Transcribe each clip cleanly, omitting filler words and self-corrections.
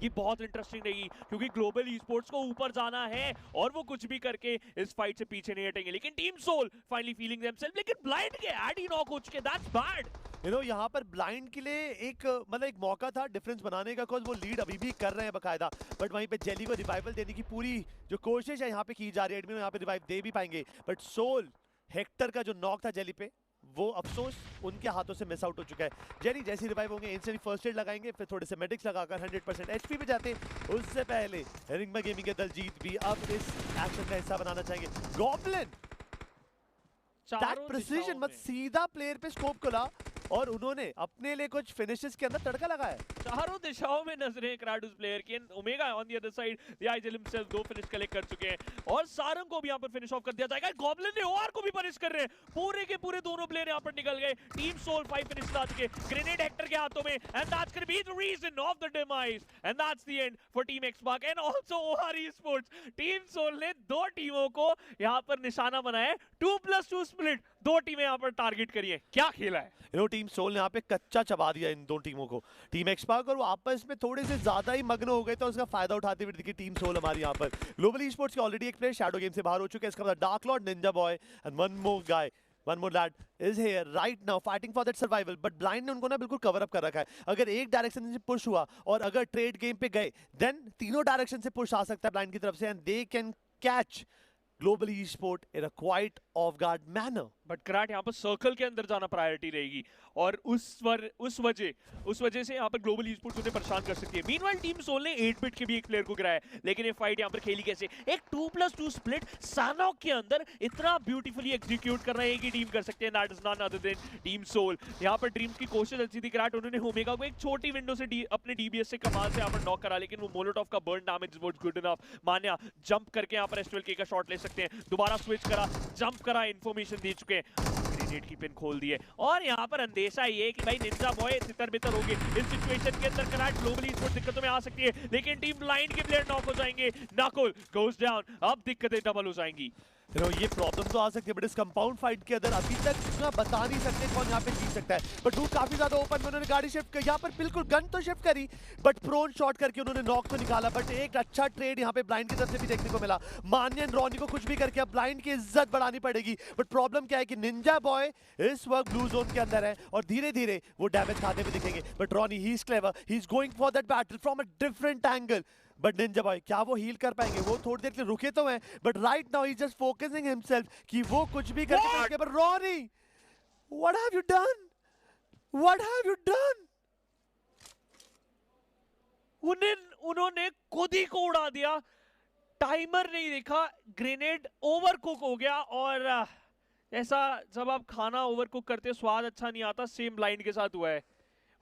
ये बहुत इंटरेस्टिंग रहेगी क्योंकि ग्लोबल ई स्पोर्ट्स को ऊपर जाना है और वो कुछ भी करके इस फाइट से पीछे नहीं हटेंगे। लेकिन team Soul finally feeling themselves, लेकिन ब्लाइंड के एड ही नॉक हो चुके, दैट्स बैड। यहाँ पर ब्लाइंड के लिए एक मतलब एक मौका था डिफरेंस बनाने का, बिकॉज वो लीड अभी भी कर रहे हैं बकायदा, बट वहीं पे जेली को रिवाइवल देने की पूरी जो कोशिश है यहाँ पे की जा रही है। एडमिन यहाँ पे रिवाइव दे भी पाएंगे, बट सोल हेक्टर का जो नॉक था जेली पे, वो अफसोस उनके हाथों से मिस आउट हो चुका है। जेरी जैसी रिवाइव होंगे इंस्टेंट फर्स्ट एड लगाएंगे, फिर थोड़े से मेडिक्स लगाकर 100% एचपी पे जाते हैं। उससे पहले रिंगमा गेमिंग के दलजीत भी अब इस एक्शन का हिस्सा बनाना चाहेंगे। गॉब्लिन दैट प्रिसीजन, मत सीधा प्लेयर पे स्कोप खुला और उन्होंने अपने लिए कुछ फिनिशेस के अंदर तड़का लगाया। चारों दिशाओं में नजरें क्राडूस प्लेयर की। Omega on the other side, the Aizawl himself 2 finish collect कर चुके हैं और सारंग को भी यहां पर फिनिश ऑफ कर दिया जाएगा। गॉब्लिन ने ओआर को भी पनिश कर रहे हैं, पूरे के पूरे दोनों प्लेयर यहां पर निकल गए। टीम सोल 5 फिनिश ला चुके, ग्रेनेड हेक्टर के हाथों में, and that's gonna be the reason of the demise and that's the end for team XSpark and also OR e-sports. Team Soul ने दो टीमों को यहां पर निशाना बनाया है। 2+2 स्प्लिट, दो टीमें यहां पर टारगेट करी है। क्या खेला है टीम सोल ने यहाँ पे कच्चा चबा दिया इन दो टीमों को। टीम एक्सपार्क और वो आपस में थोड़े से ज्यादा ही मग्न हो गए, तो उसका फायदा उठाते हुए देखिए टीम सोल हमारी यहाँ पर। ग्लोबल ई स्पोर्ट्स के ऑलरेडी एक प्लेयर शैडो गेम से बाहर हो चुके हैं, इसका मतलब Dark Lord, Ninja Boy and one more lad is here right now fighting for that survival. But Blind ने उनको ना बिल्कुल कवर अप कर रखा है। अगर एक डायरेक्शन से पुश हुआ और अगर ट्रेड गेम पे गए, देन तीनों डायरेक्शन से पुश आ सकता है ब्लाइंड की तरफ से, and they can catch Global e sport in a quite off guard manner. But कराट यहाँ पर सर्कल के अंदर जाना प्रायोरिटी रहेगी और उस वजह से यहाँ पर ग्लोबल ई-स्पोर्ट्स उन्हें परेशान कर सकती है। मीनवाइल टीम सोल ने 8 बिट के भी एक प्लेयर को गिराया, लेकिन ये फाइट यहाँ पर खेली कैसे? एक 2+2 स्प्लिट सानॉक के अंदर इतना ब्यूटीफुली एग्जीक्यूट कर रहे हैं कि टीम कर सकते हैं, that is not other than team Soul. यहाँ पर ड्रीम्स की कोशिश अच्छी थी कराट, उन्होंने ओमेगा को एक छोटी विंडो से अपने डीबीएस से कमाल से यहाँ पर नॉक करा, लेकिन वो मोलोटॉव का burn damage was good enough. Manya jump करके यहाँ पर एस्ट्रल के का शॉट ले सकते हैं, दोबारा स्विच करा, जंप करा, इन्फॉर्मेशन दे चुके हैं, ग्रेनेड की पिन खोल दिए और यहाँ पर अंदेशा ये कि भाई निंजा बॉय तितर-बितर होंगे। इस सिचुएशन के अंदर कराट ग्लोबली स्पोर्ट्स दिक्कतों में आ सकती है, लेकिन टीम ब्लाइंड के प्लेयर नॉक हो जाएंगे। नकुल गोज डाउन, अब दिक्कतें डबल हो जाएंगी। ये प्रॉब्लम तो आ सकती है, बट इस कंपाउंड फाइट के अंदर अभी तक ना बता नहीं सकते कौन यहाँ पे जीत सकता है। बट डूड काफी ज्यादा ओपन में, उन्होंने गाड़ी शिफ्ट यहाँ पर बिल्कुल गन तो शिफ्ट करी, बट प्रोन शॉट करके उन्होंने नॉक तो निकाला। बट एक अच्छा ट्रेड यहाँ पे ब्लाइंड की तरफ से भी देखने को मिला। मान्यन रॉनी को कुछ भी करके अब ब्लाइंड की इज्जत बढ़ानी पड़ेगी। बट प्रॉब्लम क्या है कि निंजा बॉय इस वक्त ब्लू जोन के अंदर है और धीरे धीरे वो डैमेज खाते हुए दिखेंगे। But Ronnie he is clever, he is going for that battle from a different angle. But Ninja boy क्या वो हील कर पाएंगे? वो थोड़ी देर के लिए रुके तो हैं, but right now he is just focusing himself कि वो कुछ भी करके उसके ऊपर। Ronnie, what have you done? What have you done? उन्होंने खुद ही को उड़ा दिया, टाइमर नहीं देखा, ग्रेनेड ओवरकुक हो गया। और ऐसा जब आप खाना ओवरकुक करते स्वाद अच्छा नहीं आता, सेम ब्लाइंड के साथ हुआ है।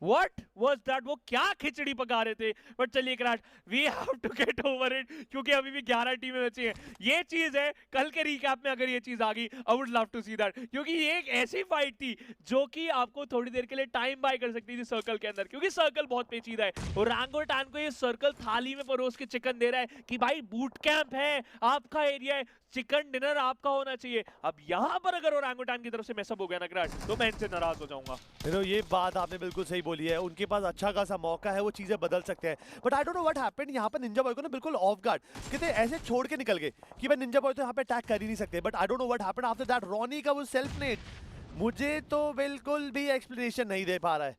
What was that? वो क्या खिचड़ी पका रहे थे? बट चलिए कराट, we have to get over it, क्योंकि अभी भी 11 टीमें बची हैं। ये चीज है, कल के रिकैप में अगर ये चीज आ गई, I would love to see that, क्योंकि ये एक ऐसी फाइट थी जो कि आपको थोड़ी देर के लिए टाइम बाय कर सकती थी सर्कल के अंदर, क्योंकि सर्कल बहुत पेचीदा है। और रैंगोटान को ये सर्कल थाली में परोस के चिकन दे रहा है कि भाई बूट कैंप है, आपका एरिया है, चिकन डिनर आपका होना चाहिए। अब यहाँ पर अगर ओरंगुटान की तरफ से मैसअप हो गया ना कराट, तो मैं इनसे नाराज हो जाऊंगा। ये बात आपने बिल्कुल सही बोली है, उनके पास अच्छा खासा मौका है, वो चीजें बदल सकते हैं। But I don't know what happened, यहाँ पर निंजा बॉय को ना बिल्कुल ऑफ गार्ड कितने ऐसे छोड़ के निकल गए कि भाई निंजा बॉय तो यहाँ पे अटैक कर ही नहीं सकते। But I don't know what happened after that. Ronnie का वो सेल्फ नेट मुझे तो बिल्कुल भी एक्सप्लेनेशन नहीं दे पा रहा है।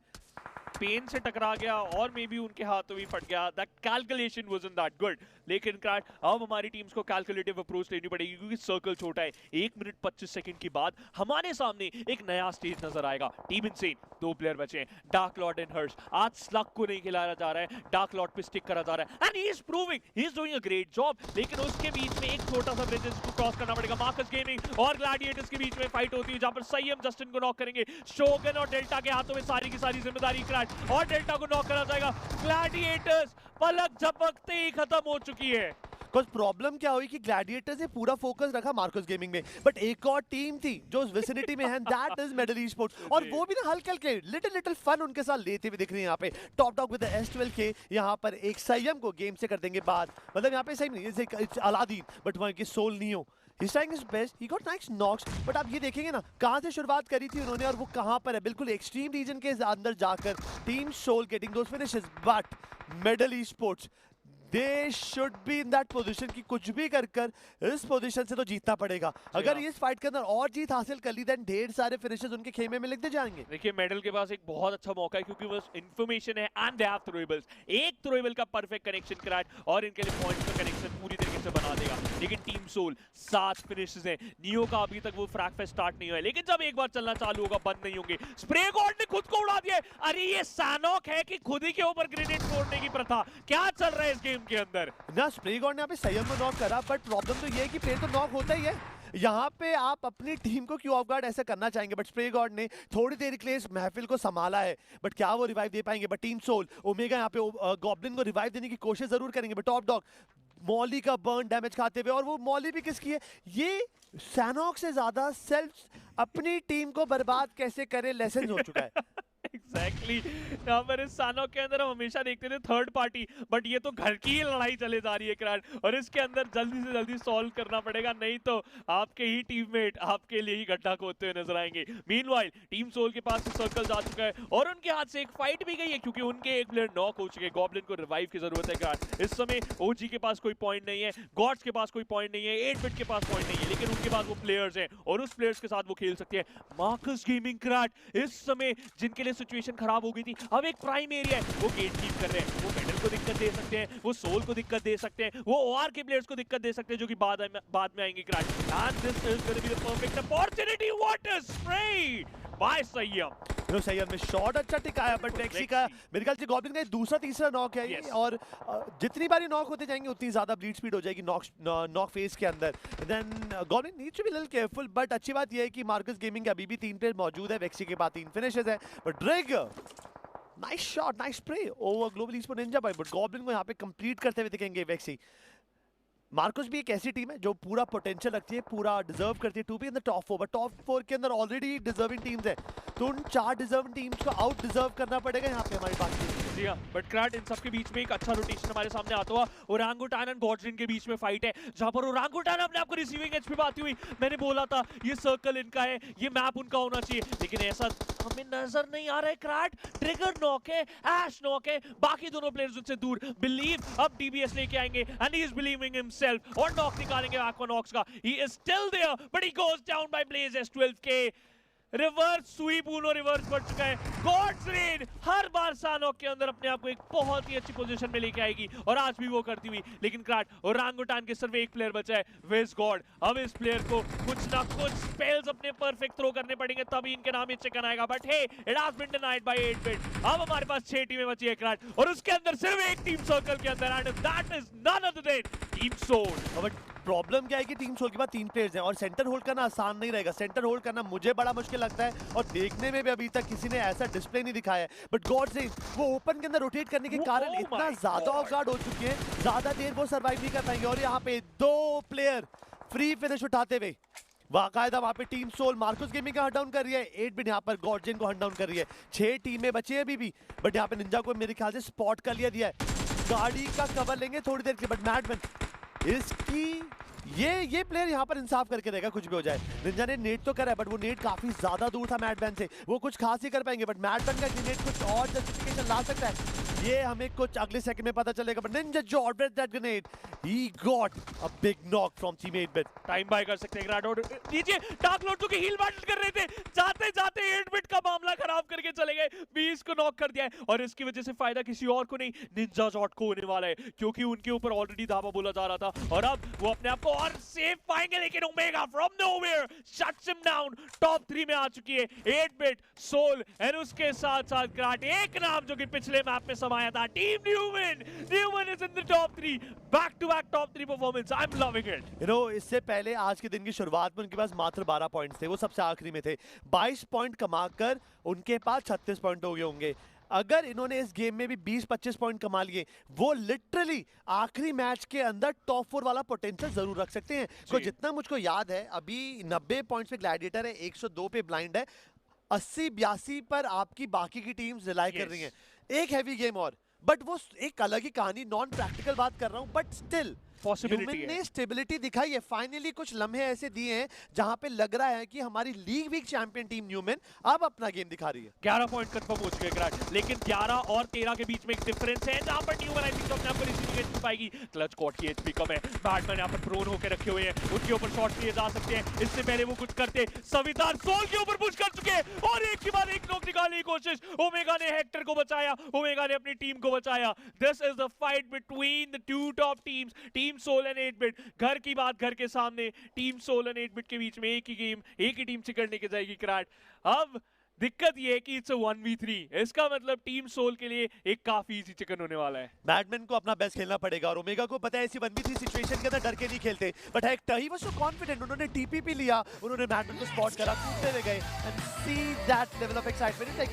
पेन से टकरा गया और मे बी उनके हाथों भी फट गया। That calculation wasn't that good, लेकिन कराट अब हमारी टीम्स को कैलकुलेटिव अप्रोच लेनी पड़ेगी, क्योंकि सर्कल छोटा है। 1 मिनट 25 सेकंड के बाद हमारे सामने एक नया स्टेज नजर आएगा। टीम इनसेन 2 प्लेयर बचे हैं, डार्क लॉर्ड एंड हर्ष। आज स्लग को नहीं खिलाया जा रहा है, डार्क लॉर्ड पे स्टिक करा जा रहा है, and he is proving he is doing a great job. लेकिन उसके बीच में एक छोटा सा ब्रिज को क्रॉस करना पड़ेगा। मार्कस गेमिंग और ग्लैडिएटर्स के बीच में फाइट होती है, जहां पर संयम जस्टिन को नॉक करेंगे। शोगन और डेल्टा के हाथों में सारी की सारी जिम्मेदारी कराट, और डेल्टा को नॉक करा जाएगा। ग्लैडिएटर्स पलक झपकते ही खत्म हो चुकी है। कुछ प्रॉब्लम क्या हुई कि ग्लैडिएटर्स ने पूरा फोकस रखा मार्कस गेमिंग में, बट एक और टीम थी जो उस विसिनिटी में है, that is medal e sports. और वो भी ना हल्के हल्के लिटिल फन उनके साथ लेते हुए दिख रहे हैं। यहाँ पे टॉप डॉग विद S12 के यहाँ पर एक संयम को गेम से कर देंगे बात, मतलब यहाँ पे सही नहीं अलादीन, बट वहाँ की Soul Neo He's trying his best. He got nice knocks. But आप ये देखेंगे ना कहाँ से शुरुआत करी थी उन्होंने और वो कहाँ पर है, बिल्कुल एक्सट्रीम रीजन के अंदर जाकर team Soul getting those finishes. But Medal esports they should be in that position कि कुछ भी कर इस पोजीशन से तो जीतना पड़ेगा. अगर इस फाइट के अंदर और जीत हासिल कर ली देन ढेर सारे फिनिशेस उनके खेमे में लिखते जाएंगे. देखिए मेडल के पास एक बहुत अच्छा मौका है क्योंकि वो इन्फॉर्मेशन है एंड दे हैव थ्रोएबल्स. एक थ्रोएबल का परफेक्ट कनेक्शन कराए और इनके लिए पॉइंट का कनेक्शन पूरी तरीके से बना देगा. लेकिन टीम सोल 7 फिनिशेस हैं. नियो का अभी तक वो फ्रैग फेस्ट स्टार्ट नहीं हुआ है, लेकिन जब एक बार चलना चालू होगा बंद नहीं होंगे. स्प्रे गॉड ने खुद को उड़ा दिया है. अरे ये सैनॉक है कि खुद ही के ऊपर ग्रेनेड फोड़ने की प्रथा. क्या चल रहा है इस गेम के अंदर? ना स्प्रे गॉड ने यहाँ पे संयम को नॉक करा, बट प्रॉब्लम तो ये है कि प्लेयर तो नॉक होता ही है. यहाँ पे आप अपनी टीम को क्यों ऑफ गार्ड ऐसा करना चाहेंगे, बट स्प्रे गॉड ने थोड़ी देर के लिए इस महफिल को संभाला है. बट क्या वो रिवाइव दे पाएंगे? बट टीम सोल ओमेगा यहाँ पे गॉब्लिन को रिवाइव देने की कोशिश जरूर करेंगे. बट टॉप डॉग मॉली का बर्न डैमेज खाते हुए, और वो मॉली भी किसकी है? ये सैनॉक से ज्यादा सेल्फ अपनी टीम को बर्बाद कैसे करे लेसन हो चुका है. एग्जैक्टली यहाँ पर इस सानॉक के अंदर हम हमेशा देखते थे थर्ड पार्टी, बट ये तो घर की ही लड़ाई चले जा रही है क्राड. और इसके अंदर जल्दी से जल्दी सॉल्व करना पड़ेगा, नहीं तो आपके ही टीममेट आपके लिए ही गड्ढा खोदते हुए नजर आएंगे. मीनवाइल टीम सोल के पास सर्कल जा चुका है और उनके हाथ से एक फाइट भी गई है क्योंकि उनके एक प्लेयर नॉक हो चुके हैं. गॉब्लिन को रिवाइव की जरूरत है क्राड. इस समय ओजी के पास कोई पॉइंट नहीं है, गॉड्स के पास कोई पॉइंट नहीं है, 8-बिट के पास पॉइंट नहीं है, लेकिन उनके पास वो प्लेयर्स हैं और उस प्लेयर्स के साथ वो खेल सकते हैं. मार्कस गेमिंग क्राड इस समय जिनके लिए सिचुएशन खराब हो गई थी, अब एक प्राइम एरिया है, वो गेट कीप कर रहे हैं. वो मेडल को दिक्कत दे सकते हैं, वो सोल को दिक्कत दे सकते हैं, वो ओआर के प्लेयर्स को दिक्कत दे सकते हैं जो कि बाद में आएंगे क्राड. And this is gonna be the perfect opportunity. What a spray by Sayyam. Syed में शॉट अच्छा टिकाया, बट वेक्सी का मेरे ख्याल से गॉब्लिन का दूसरा तीसरा नॉक है ये. और जितनी बारी नॉक होते जाएंगे उतनी ज्यादा ब्लीड स्पीड हो जाएगी नॉक फेज के अंदर. Then Goblin needs to be little careful. But अच्छी बात ये है कि मार्कस गेमिंग के अभी भी 3 प्लेयर मौजूद है. वेक्सी के पास 3 फिनिशेस है. But drag nice shot, nice spray over global esport Ninja boy. But goblin को यहाँ पे कंप्लीट करते हुए दिखेंगे वेक्सी. मार्कोस भी एक ऐसी टीम है जो पूरा पोटेंशियल रखती है, पूरा डिजर्व करती है to be in the top 4. But top 4 के अंदर ऑलरेडी डिजर्विंग टीम्स है, तो उन 4 डिजर्विंग टीम्स को आउट डिजर्व करना पड़ेगा यहाँ पे हमारी बात. जी हाँ, बट क्राड इन सब के बीच में एक अच्छा रोटेशन हमारे सामने आता हुआ. ओरांगुटान एंड गॉड्जिन के बीच में फाइट है जहां पर ओरांगुटान अपने आप को रिसीविंग एज पे आती हुई. मैंने बोला था ये सर्कल इनका है, ये मैप उनका होना चाहिए, लेकिन ऐसा हमें नजर नहीं आ रहा है. क्राड ट्रिगर नॉक है, ऐश नॉक है, बाकी दोनों प्लेयर्स उनसे दूर. बिलीव अब डीबीएस लेके आएंगे and he is believing himself और नॉक निकालेंगे एक्वानॉक्स का. He is still there but he goes down by Blaze S12K. Reverse sweep उनो रिवर्स बढ़ चुका है. गॉड्स रेड हर बार सानॉक के अंदर अपने आप को एक बहुत ही अच्छी पोजीशन में लेके आएगी और आज भी वो करती हुई. लेकिन क्राड और ओरांगुटान के सिर्फ एक प्लेयर बचा है, विज गॉड. अब इस प्लेयर को कुछ ना कुछ स्पेल्स अपने परफेक्ट थ्रो करने पड़ेंगे तभी इनके नाम ये चिकन आएगा. But hey it has been denied by eight bit. अब हमारे पास 6 टीमें बची है क्राड और उसके अंदर सिर्फ एक टीम सर्कल के अंदर and that is none other than team Soul. But problem क्या है कि टीम सोल के पास 3 प्लेयर्स हैं और सेंटर होल्ड करना आसान नहीं रहेगा. सेंटर होल्ड करना मुझे बड़ा मुश्किल लगता है और देखने में भी अभी तक किसी ने ऐसा डिस्प्ले नहीं दिखाया है. बट गॉड से वो ओपन के अंदर रोटेट करने के कारण इतना ज्यादा ऑफ गार्ड हो चुके हैं, ज्यादा देर वो सर्वाइव नहीं कर पाएंगे. और यहाँ पे 2 प्लेयर फ्री फिनिश उठाते हुए बाकायदा वहाँ पे टीम सोल मार्कस गेमिंग का हट डाउन कर रही है, 8-बिट यहाँ पर गॉर्जिन को हट डाउन कर रही है. 6 टीमें बची है अभी भी, बट यहाँ पे निंजा को मेरे ख्याल से स्पॉट कर लिया दिया है. गाड़ी का कवर लेंगे थोड़ी देर के. बट मैडमैन इसकी ये प्लेयर यहाँ पर इंसाफ करके रहेगा कुछ भी हो जाए. निंजा ने नेट तो करा है बट वो नेट काफी ज्यादा दूर था मैडमैन से, वो कुछ खास ही कर पाएंगे. बट मैडमैन का ग्रेनेड कुछ और जस्टिफिकेशन ला सकता है, ये हमें कुछ अगले सेकंड में पता चलेगा. But Ninja George with that grenade he got a big knock from team eight bit. Time buy कर सकते हैं क्राड और नीचे डार्क लॉर्ड जो कि हील बैटल कर रहे थे, जाते जाते 8-बिट का मामला खराब करके चले गए. 20 को नॉक कर दिया है और इसकी वजह से फायदा किसी और को नहीं, निंजा जॉट को होने वाला है क्योंकि उनके ऊपर ऑलरेडी धावा बोला जा रहा था और अब वो अपने आप को और सेफ पाएंगे. लेकिन omega from nowhere shuts him down. Top 3 में आ चुकी है 8-बिट, सोल एंड उसके साथ साथ क्राड. एक नाम जो कि पिछले मैप में समाया था, team Numen. Numen is in the top 3, back to back top 3 performance. I am loving it. You know इससे पहले आज के दिन की शुरुआत में उनके पास मात्र 12 पॉइंट्स थे, वो सबसे आखिरी में थे. 22 पॉइंट कमाकर उनके पास 36 पॉइंट हो गए होंगे. अगर इन्होंने इस गेम में भी 20-25 पॉइंट कमा लिए, वो लिटरली आखिरी मैच के अंदर टॉप 4 वाला पोटेंशियल जरूर रख सकते हैं. तो जितना मुझको याद है अभी 90 पॉइंट्स पे ग्लैडिएटर है, 102 पे ब्लाइंड है, 80-82 पर आपकी बाकी की टीम्स रिलाई कर रही हैं. एक हैवी गेम और, बट वो एक अलग ही कहानी, नॉन प्रैक्टिकल बात कर रहा हूं. बट स्टिल पॉसिबिलिटी ह्यूमन है। ने स्टेबिलिटी दिखाई है, फाइनली कुछ लम्हे ऐसे दिए हैं जहां पे लग रहा है कि हमारी league week champion team Numen अब अपना गेम दिखा रही है। 11 पॉइंट कंफर्म हो चुके हैं ग्राड, लेकिन 11 और 13 के बीच में एक डिफरेंस है जहां पर न्यूमन आई थिंक अपने आप को रिसीविंग एज मिल पाएगी। क्लच कॉट की एचपी कम है, बैटमैन यहाँ पर प्रोन होकर रखे हुए हैं, उनके ऊपर शॉट लिए जा सकते हैं। इससे पहले वो कुछ करते, सवितार सोल के ऊपर पुश कर चुके हैं और एक के बाद एक नॉक निकालने की कोशिश। ओमेगा ने हेक्टर को बचाया, ओमेगा ने अपनी टीम को बचाया। This is the fight between the two top teams, team Soul and eight bit. घर की बात घर के सामने, टीम सोल एंड 8-बिट के बीच में एक ही गेम, एक ही टीम चिकड़ने के जाएगी क्राट। अब दिक्कत ये है कि इट्स 1v3, इसका मतलब टीम सोल के लिए एक काफी इजी चिकन होने वाला है। बैटमैन को अपना बेस्ट खेलना पड़ेगा और ओमेगा को पता है ऐसी 1v3 सिचुएशन के अंदर डर के नहीं खेलते। But Hector he was so confident, उन्होंने टीपीपी लिया, उन्होंने बैटमैन को स्पॉट करा, कूदते हुए गए and see that level of excitement is like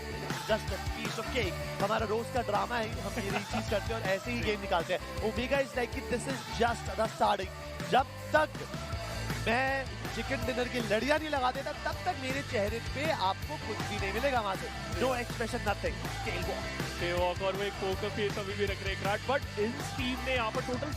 just a piece of cake. हमारा रोज का ड्रामा है, हम ये चीज करते हैं और ऐसे ही गेम निकालते हैं। ओमेगा इज लाइक कि this is just the starting. जब तक मैं चिकन डिनर की लड़ियां नहीं लगा देता तब तक मेरे चेहरे पे आपको कुछ भी नहीं मिलेगा वहां से। नो एक्सप्रेशन, नथिंग, टेल वॉक और वो एक पोकर फेस अभी भी रख रहे हैं क्राट, बट इस टीम ने यहाँ पर टोटल